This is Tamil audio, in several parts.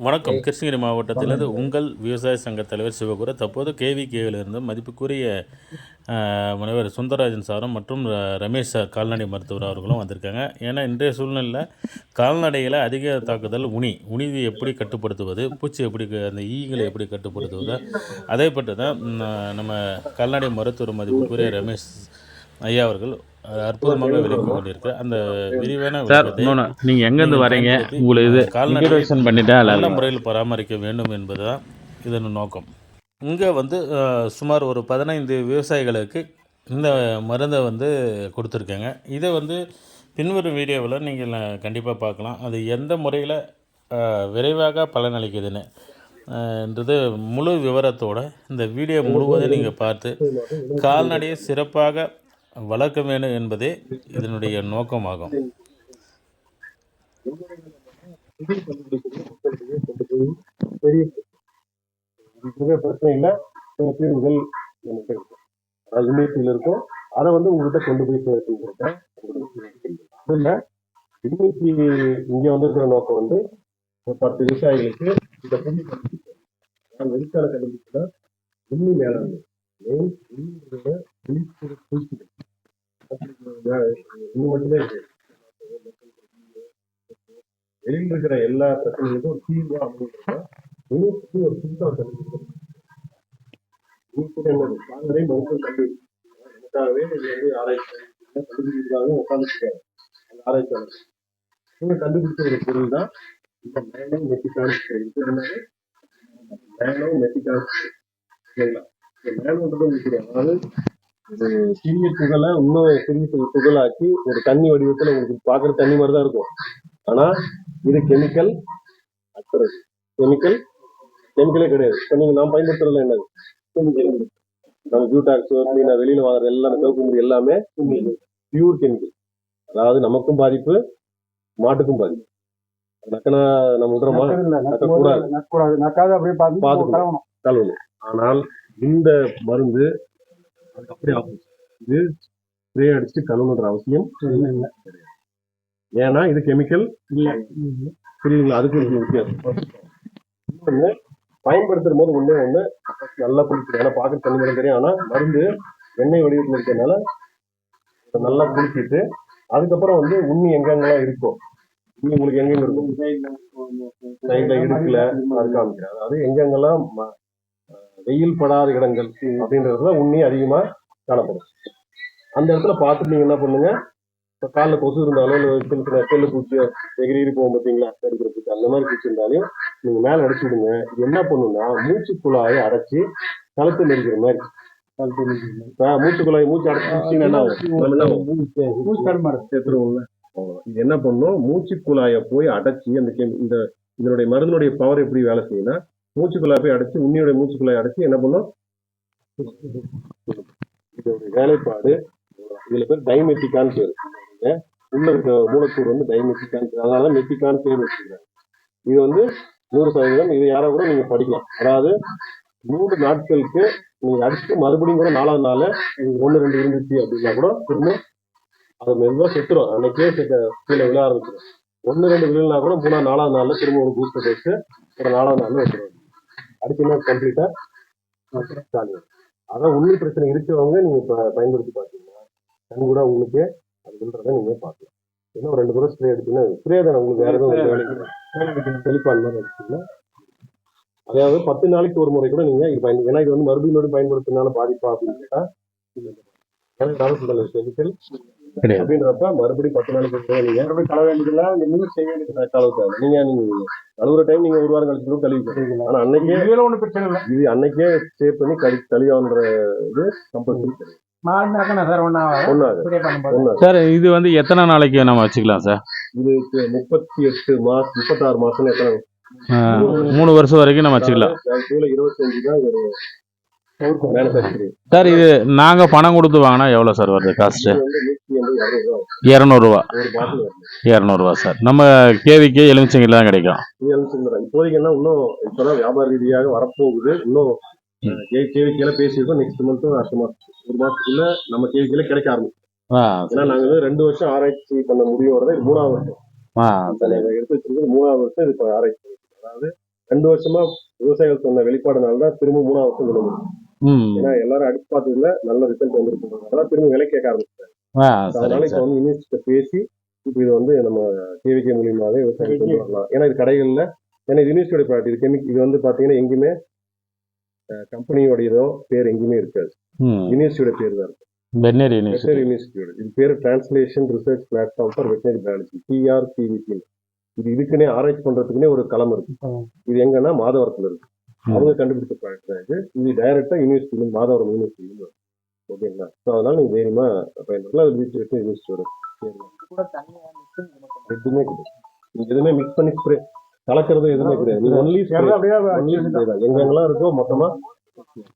வணக்கம். கிருஷ்ணகிரி மாவட்டத்திலிருந்து உங்கள் விவசாய சங்க தலைவர் சிவகுரு. தற்போது கேவிகேவிலிருந்து மதிப்புக்குரிய முனைவர் சுந்தரராஜன் சாரும் மற்றும் ரமேஷ் சார் கால்நடை மருத்துவர் அவர்களும் வந்திருக்காங்க. ஏன்னா இன்றைய சூழ்நிலையில் கால்நடைகளை அதிக தாக்குதல் உணிவை எப்படி கட்டுப்படுத்துவது, பூச்சி எப்படி அந்த ஈகளை எப்படி கட்டுப்படுத்துவது, அதை பற்றி தான் நம்ம கால்நடை மருத்துவர் மதிப்புக்குரிய ரமேஷ் ஐயா அவர்கள் அற்புதமாக விளக்கி கொண்டிருக்கு. அந்த விரிவான நீங்கள் எங்கேருந்து வரீங்க, உங்களுக்கு கால்நடை நல்ல முறையில் பராமரிக்க வேண்டும் என்பதுதான் இதன் நோக்கம். இங்கே சுமார் ஒரு 15 விவசாயிகளுக்கு இந்த மருந்தை கொடுத்துருக்காங்க. இதை பின்வரும் வீடியோவில் நீங்கள் கண்டிப்பாக பார்க்கலாம். அது எந்த முறையில் விரைவாக பலனளிக்குதுன்னு என்றது முழு விவரத்தோடு இந்த வீடியோ முழுவதும் நீங்கள் பார்த்து கால்நடையை சிறப்பாக வளர்க்க வேண்டும் என்பதே இதனுடைய நோக்கமாகும். பிரச்சனை இல்லை, சில தீர்வுகள் நமக்கு இமேஜில் இருக்கும். அதை உங்கள்கிட்ட கொண்டு போய் சேர்த்துருக்கேன். அதில் இன்னைக்கு இங்கே வந்திருக்கிற நோக்கம் 10 விவசாயிகளுக்கு இந்த புள்ளி நான் வெளிக்கால கண்டுபிடிச்சா உண்மை மேலாண்மை மெயின் மட்டுமே இருக்கு. வெளியில் இருக்கிற எல்லா பிரச்சனைகளுக்கும் ஒரு தீர்வா அமைஞ்சிருக்கா ஒரு புதுசாக கண்டுபிடிச்சது. கால்நடை மருத்துவ கல்வி எனக்காகவே இது ஆராய்ச்சி கண்டுபிடிக்கிறதுக்காக உட்காந்துருக்காரு அந்த ஆராய்ச்சியாளர். இவங்க கண்டுபிடிச்ச ஒரு பொருள் தான் இந்த மேனோ மெத்திகான்ஸ். மேனோ மெத்திகான்ஸ் சரிங்களா? இந்த மேனோன்றது உங்களுக்கு தெரியும். அதாவது சிறிய துகளை இன்னும் சிறிய துகளாக்கி ஒரு தண்ணி வடிவத்துல உங்களுக்கு பாக்குற தண்ணி மாதிரி தான் இருக்கும். ஆனா இது கெமிக்கல் அற்றது. கெமிக்கலே கிடையாது. இப்போ நீங்க நான் பயன்படுத்துறதுல என்னது நம்ம பியூடாக்ஸ் வெளியில வாங்குற எல்லாம் சிவப்பு முடி எல்லாமே பியூர் கெமிக்கல். அதாவது நமக்கும் பாதிப்பு, மாட்டுக்கும் பாதிப்பு. நக்கனா நம்ம விடுறோமா? கழுவணும். ஆனால் இந்த மருந்து அதுக்கு அப்படியே ஆப்போசிட். இது ஸ்ப்ரே அடிச்சுட்டு கழுவுன்ற அவசியம் இல்லை. ஏன்னா இது கெமிக்கல் இல்லை. புரியுதுங்களா? அதுக்கு வித்தியாசம். இன்னொன்று பயன்படுத்துற போது ஒண்ணு நல்லா குளிக்கணும். ஏன்னா பார்க்க தண்ணி மரம் தெரியும். ஆனா மருந்து எண்ணெய் வடிவத்தில் இருக்கிறதுனால நல்லா குளிச்சுட்டு அதுக்கப்புறம் உண்ணி எங்கெங்கெல்லாம் இருக்கும், உண்ணி உங்களுக்கு எங்கெங்க இருக்கும், சைட்ல இடுக்குல அது காமிக்கிறேன். அதாவது எங்கெங்கெல்லாம் வெயில் படாத இடங்கள் அப்படின்றதுல உண்ணி அதிகமா காணப்படும். அந்த இடத்துல பார்த்துட்டு நீங்க என்ன பண்ணுங்க, இப்போ காலில் கொசு இருந்தாலும் இல்லை சின்ன சின்ன செல்லு பூச்சி எகிரி போகும் பார்த்தீங்களா, கடிக்கிற பூச்சி அந்த மாதிரி பூச்சி இருந்தாலும் நீங்க மேலே அடிச்சு விடுங்க. இது என்ன பண்ணுன்னா மூச்சு குழாயை அடைச்சி கழுத்து நெரிக்கிற மாதிரி. மூச்சு குழாயை மூச்சு அடைச்சிங்கன்னா இது என்ன பண்ணும், மூச்சு குழாயை போய் அடைச்சி அந்த இதனுடைய மருந்தினுடைய பவர் எப்படி வேலை செய்யும்னா, மூச்சுக்குள்ளாய் போய் அடைச்சு உன்னியோட மூச்சுக்குள்ளாய் அடைச்சு என்ன பண்ணும், இதோட வேலைப்பாடு. இதுல பேர் டைமெத்திகான் பேர். உள்ள இருக்க மூலக்கூறு டைமெத்திகான் பேர். அதனால மெத்திகான் பேர் வச்சுருக்காங்க. இது 100%. இது யாரை கூட நீங்க படிக்கலாம். அதாவது 3 நாட்களுக்கு நீங்க அடிச்சுட்டு மறுபடியும் கூட 4ஆவது நாள் 1-2 இருந்துச்சு அப்படின்னா கூட திரும்ப அது மெதுவா செத்துரும். அன்னைக்கே கீழே விழ ஆரம்பிச்சிடும். 1-2 விழுனா கூட 3-4ஆவது நாள்ல திரும்ப ஒரு பூஸ்டர் வச்சு ஒரு 4ஆவது நாள்ல வச்சிருவாங்க. அடுத்த கம்ப்ளீட்டா காலியும். அதான் உண்மை பிரச்சனை இருக்கிறவங்க நீங்க பயன்படுத்தி பார்த்தீங்கன்னா கண் கூட உங்களுக்கு அது விழுறத நீங்க பார்க்கலாம். இன்னும் 2 தடவை ஸ்ப்ரே எடுத்தீங்கன்னா ஸ்ப்ரே தானே உங்களுக்கு வேற எதுவும் வேலைக்கு தெளிப்பான் மாதிரி வச்சுக்கீங்கன்னா. அதாவது 10 நாளைக்கு ஒரு முறை கூட நீங்க இது ஏன்னா இது மறுபடியும் பயன்படுத்தினால பாதிப்பா அப்படின்னு கேட்டா கெமிக்கல் அப்படின்றப்ப மறுபடியும் 10 நாளைக்கு நீங்க கழுவ வேண்டியதுல இன்னும் செய்ய வேண்டியது. நீங்க கழுவுற டைம் நீங்க 1 வாரம் கழிச்சு கழுவிக்கலாம். ஆனா அன்னைக்கே ஒன்றும் பிரச்சனை இல்லை. இது அன்னைக்கே சேவ் பண்ணி கழுவான்ற இது கம்பல்சரி. சார் இது எத்தனை நாளைக்கு நம்ம வச்சுக்கலாம் சார்? இது 38 மாசம் 36 மாசம் எத்தனை 3 வருஷம் வரைக்கும் நம்ம வச்சுக்கலாம். 25 தான் சார். இது நாங்க பணம் கொடுத்து வாங்கினா எவ்வளவு சார் வருது காஸ்ட்? 200 ரூபா. 200 ரூபா சார். நம்ம கேவிக்கு எலுமிச்சங்கில தான் கிடைக்கும். இப்போதைக்கு என்ன இன்னும் இப்பதான் வியாபார ரீதியாக வரப்போகுது. இன்னும் கேவிக்கையில பேசியிருக்கோம். நெக்ஸ்ட் மந்த் அடுத்த மாசம் 1 மாசத்துக்குள்ள நம்ம கேவிக்கையில கிடைக்க ஆரம்பிக்கும். ஏன்னா நாங்க 2 வருஷம் ஆராய்ச்சி பண்ண முடியும். இது 3ஆவது வருஷம் எடுத்து வச்சிருக்கிறது. 3ஆவது வருஷம் இது ஆராய்ச்சி. அதாவது 2 வருஷமா விவசாயிகள் சொன்ன வெளிப்பாடுனால தான் திரும்ப 3ஆவது வருஷம் கொண்டு வந்தோம். ம். ஏன்னா எல்லாரும் அடிச்சு பார்த்ததுல நல்ல ரிசல்ட் வந்துருக்குன்றதால திரும்ப விலை கேட்க ஆரம்பிச்சிட்டாங்க. அதனால சரிங்க இப்போ சார். வந்து யூனிவர்சிட்ட பேசி இப்போ இது வந்து நம்ம கேவிகே மூலியமாவே விவசாயிகள் கொண்டு வரலாம். ஏன்னா இது கடைகள்ல ஏன்னா இது யூனிவர்சிட்டியோட ப்ராடக்ட் இது வந்து பாத்தீங்கன்னா எங்கேயுமே கம்பெனியோடையதோ பேர் எங்கேயுமே இருக்காது. ம். யூனிவர்சிட்டியோட பேர் தான் இருக்கும். Veterinary university. வெட்டரி யூனிவர்சிட்டியோட இது பேர் translation research platform for veterinary biology, TRCVP. இது இதுக்குன்னே ஆராய்ச்சி பண்றதுக்குன்னே ஒரு களம் இருக்கு. இது எங்கன்னா மாதவரத்துல இருக்கு. அவங்க கண்டுபிடிச்ச ப்ராடக்ட் தான் இது. இது டைரக்டா யூனிவர்சிட்டி மாதவரம் யூனிவர்சிட்டி. ஓகேங்களா? ஸோ அதனால நீங்க தைரியமா பயன்படுத்தலாம். அது வெட்டரி யூனிவர்சிட்டியோட எதுவுமே கிடையாது. நீங்க எதுவுமே மிக்ஸ் பண்ணி ஸ்ப்ரே கலக்கிறது எதுவுமே கிடையாது. நீங்க ஒன்லி ஸ்ப்ரே தான். எங்கெங்கெல்லாம் இருக்கோ மொத்தமா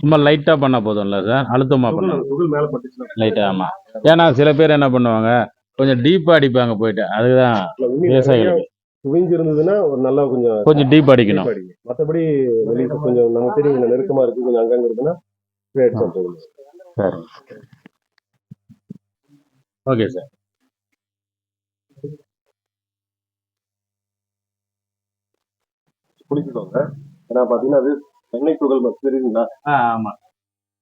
சும்மா லைட்டா பண்ணா போதும்ல சார்? அழுத்தமா பண்ணணும். துகள் மேல பட்டுச்சுன்னா லைட்டா, ஆமா. ஏன்னா சில பேர் என்ன பண்ணுவாங்க, கொஞ்சம் டீப்பா அடிப்பாங்க போயிட்டு. அதுதான் விவசாயிகளுக்கு. குவிஞ்சு இருந்ததுன்னா ஒரு நல்லா கொஞ்சம் கொஞ்சம் டீப் அடிக்கணும். அடிங்க. மற்றபடி வெளியே கொஞ்சம் நம்ம தெரியும் கொஞ்சம் நெருக்கமா இருக்கு, கொஞ்சம் அங்கங்க இருக்குன்னா ஸ்ப்ரே அடிச்சா போதும். சரி. Okay sir. குளிச்சுக்கோங்க. ஏன்னா பாத்தீங்கன்னா அது எண்ணெய் துகள் தெரியுங்களா? ஆமா.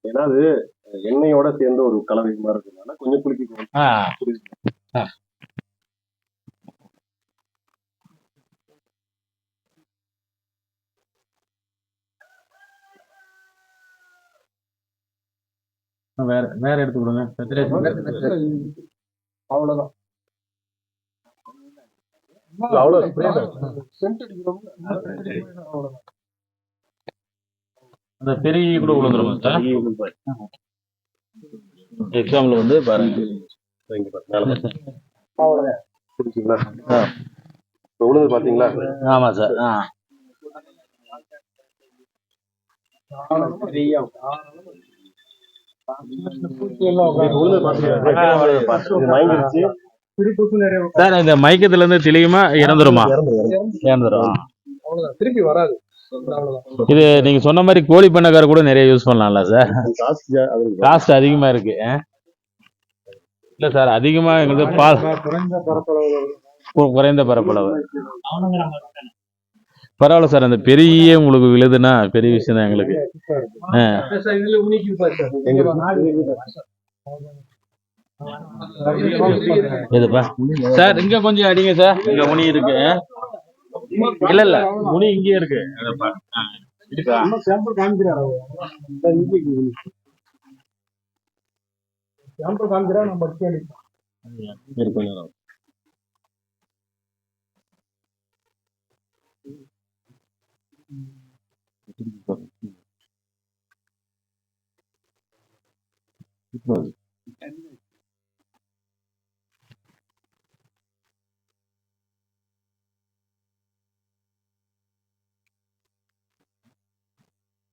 ஏன்னா அது எண்ணெயோட சேர்ந்து ஒரு கலவை மாதிரி இருக்கிறதுனால கொஞ்சம் குளிக்கணும். வேற வேற எடுத்து கொடுங்க. அவ்வளவுதான். அவ்வளவு ஸ்ப்ரே தான். அவ்வளவுதான். அந்த பெரிய கூட விழுந்துருமா சார்? எக்ஸாம்பிள் வந்து பாருங்க. இங்க பாருங்க, மேல பாருங்க. அவ்வளவுதான். புரியுதுங்களா? இப்ப விழுந்து பாத்தீங்களா? ஆமா சார். விழுந்து பாத்தீங்களா? இது மயங்கிருச்சு. சார் இந்த மயக்கத்துல இருந்து தெளியுமா இறந்துருமா? இறந்துரும். அவ்வளவுதான். திருப்பி வராது. அவ்வளவுதான். இது நீங்க சொன்ன மாதிரி கோழி பண்ணக்கார கூட நிறைய யூஸ் பண்ணலாம்ல சார்? காஸ்ட் அதிகமா இருக்கு. இல்ல சார், அதிகமா எங்களுக்கு பால் குறைந்த பரப்பளவு. பரவாயில்ல சார், அந்த பெரிய உங்களுக்கு விழுதுன்னா பெரிய விஷயம் தான் எங்களுக்கு. இதுல உனிக்கு பாரு. எதுப்பா சார்? இங்க கொஞ்சம் அடிங்க சார், இங்க முனி இருக்கு. இல்ல இல்ல, முனி இங்கே இருக்கு. அதப்பா. இருக்கா? சாம்பிள் காமிக்கிறாரு. சாம்பிள் காமிக்கிறா நம்ம படிச்சு இருக்கும்.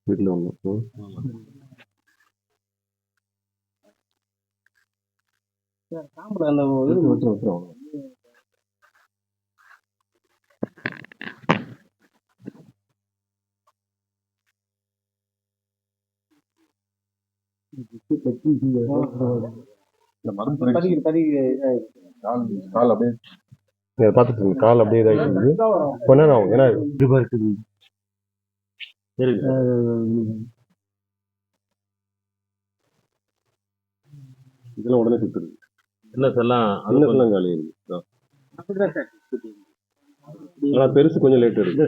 வீட்டுல ஒண்ணு இந்த மருந்து கால் அப்படியே பார்த்துட்டு கால் அப்படியே இதாகிடுது. கொஞ்ச நேரம் ஆகும். ஏன்னா இப்படி இருக்குது. இதெல்லாம் உடனே சுத்துது. எல்லாம் காலி இருக்கு. ஆனா பெருசு கொஞ்சம் லேட் இருக்கு.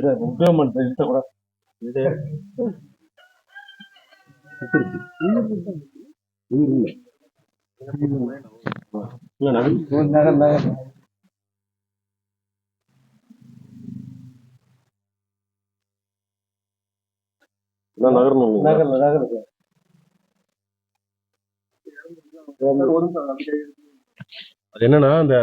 நகரணும். அது என்னன்னா அந்த